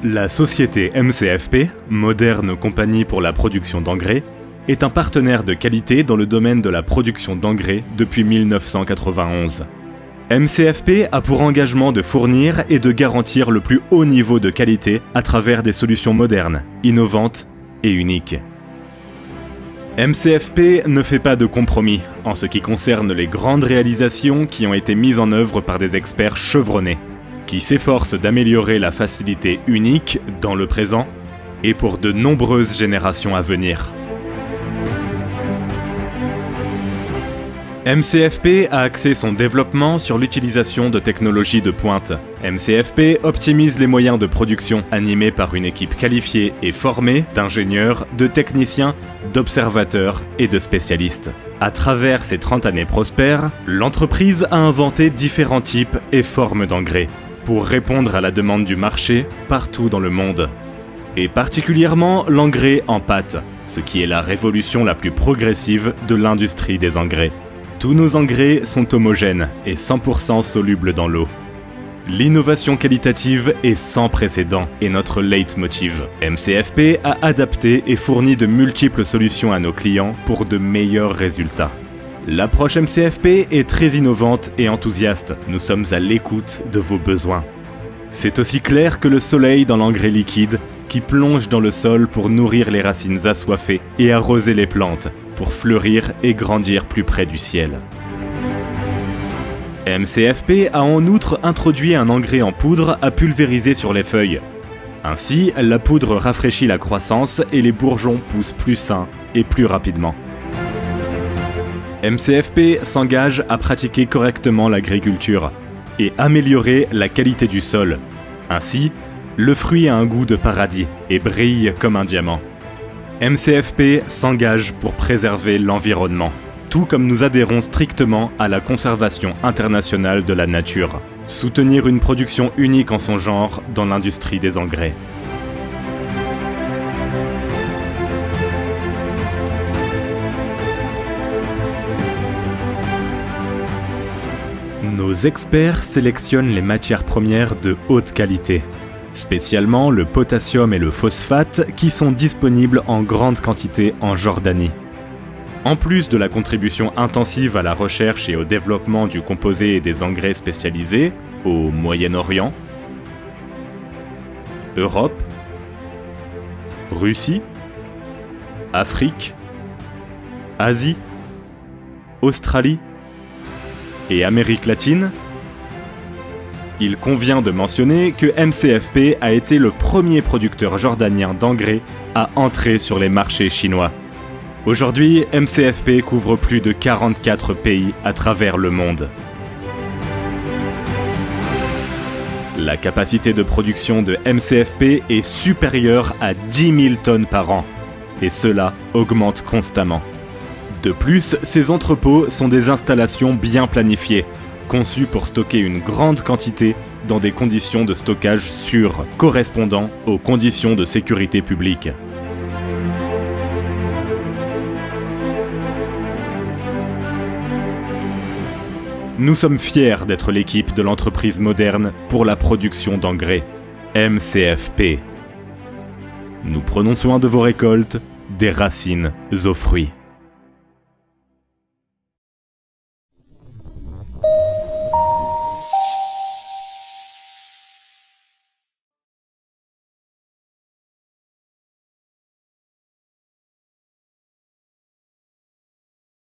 La société MCFP, moderne compagnie pour la production d'engrais, est un partenaire de qualité dans le domaine de la production d'engrais depuis 1991. MCFP a pour engagement de fournir et de garantir le plus haut niveau de qualité à travers des solutions modernes, innovantes et uniques. MCFP ne fait pas de compromis en ce qui concerne les grandes réalisations qui ont été mises en œuvre par des experts chevronnés, qui s'efforcent d'améliorer la facilité unique dans le présent et pour de nombreuses générations à venir. MCFP a axé son développement sur l'utilisation de technologies de pointe. MCFP optimise les moyens de production animés par une équipe qualifiée et formée d'ingénieurs, de techniciens, d'observateurs et de spécialistes. À travers ces 30 années prospères, l'entreprise a inventé différents types et formes d'engrais pour répondre à la demande du marché partout dans le monde. Et particulièrement l'engrais en pâte, ce qui est la révolution la plus progressive de l'industrie des engrais. Tous nos engrais sont homogènes et 100% solubles dans l'eau. L'innovation qualitative est sans précédent et notre leitmotiv. MCFP a adapté et fourni de multiples solutions à nos clients pour de meilleurs résultats. L'approche MCFP est très innovante et enthousiaste. Nous sommes à l'écoute de vos besoins. C'est aussi clair que le soleil dans l'engrais liquide qui plonge dans le sol pour nourrir les racines assoiffées et arroser les plantes pour fleurir et grandir plus près du ciel. MCFP a en outre introduit un engrais en poudre à pulvériser sur les feuilles. Ainsi, la poudre rafraîchit la croissance et les bourgeons poussent plus sains et plus rapidement. MCFP s'engage à pratiquer correctement l'agriculture et améliorer la qualité du sol. Ainsi, le fruit a un goût de paradis et brille comme un diamant. MCFP s'engage pour préserver l'environnement, tout comme nous adhérons strictement à la conservation internationale de la nature. Soutenir une production unique en son genre dans l'industrie des engrais. Nos experts sélectionnent les matières premières de haute qualité, spécialement le potassium et le phosphate qui sont disponibles en grande quantité en Jordanie. En plus de la contribution intensive à la recherche et au développement du composé et des engrais spécialisés au Moyen-Orient, Europe, Russie, Afrique, Asie, Australie et Amérique latine, il convient de mentionner que MCFP a été le premier producteur jordanien d'engrais à entrer sur les marchés chinois. Aujourd'hui, MCFP couvre plus de 44 pays à travers le monde. La capacité de production de MCFP est supérieure à 10 000 tonnes par an, et cela augmente constamment. De plus, ces entrepôts sont des installations bien planifiées, conçues pour stocker une grande quantité dans des conditions de stockage sûres, correspondant aux conditions de sécurité publique. Nous sommes fiers d'être l'équipe de l'entreprise moderne pour la production d'engrais, MCFP. Nous prenons soin de vos récoltes, des racines aux fruits.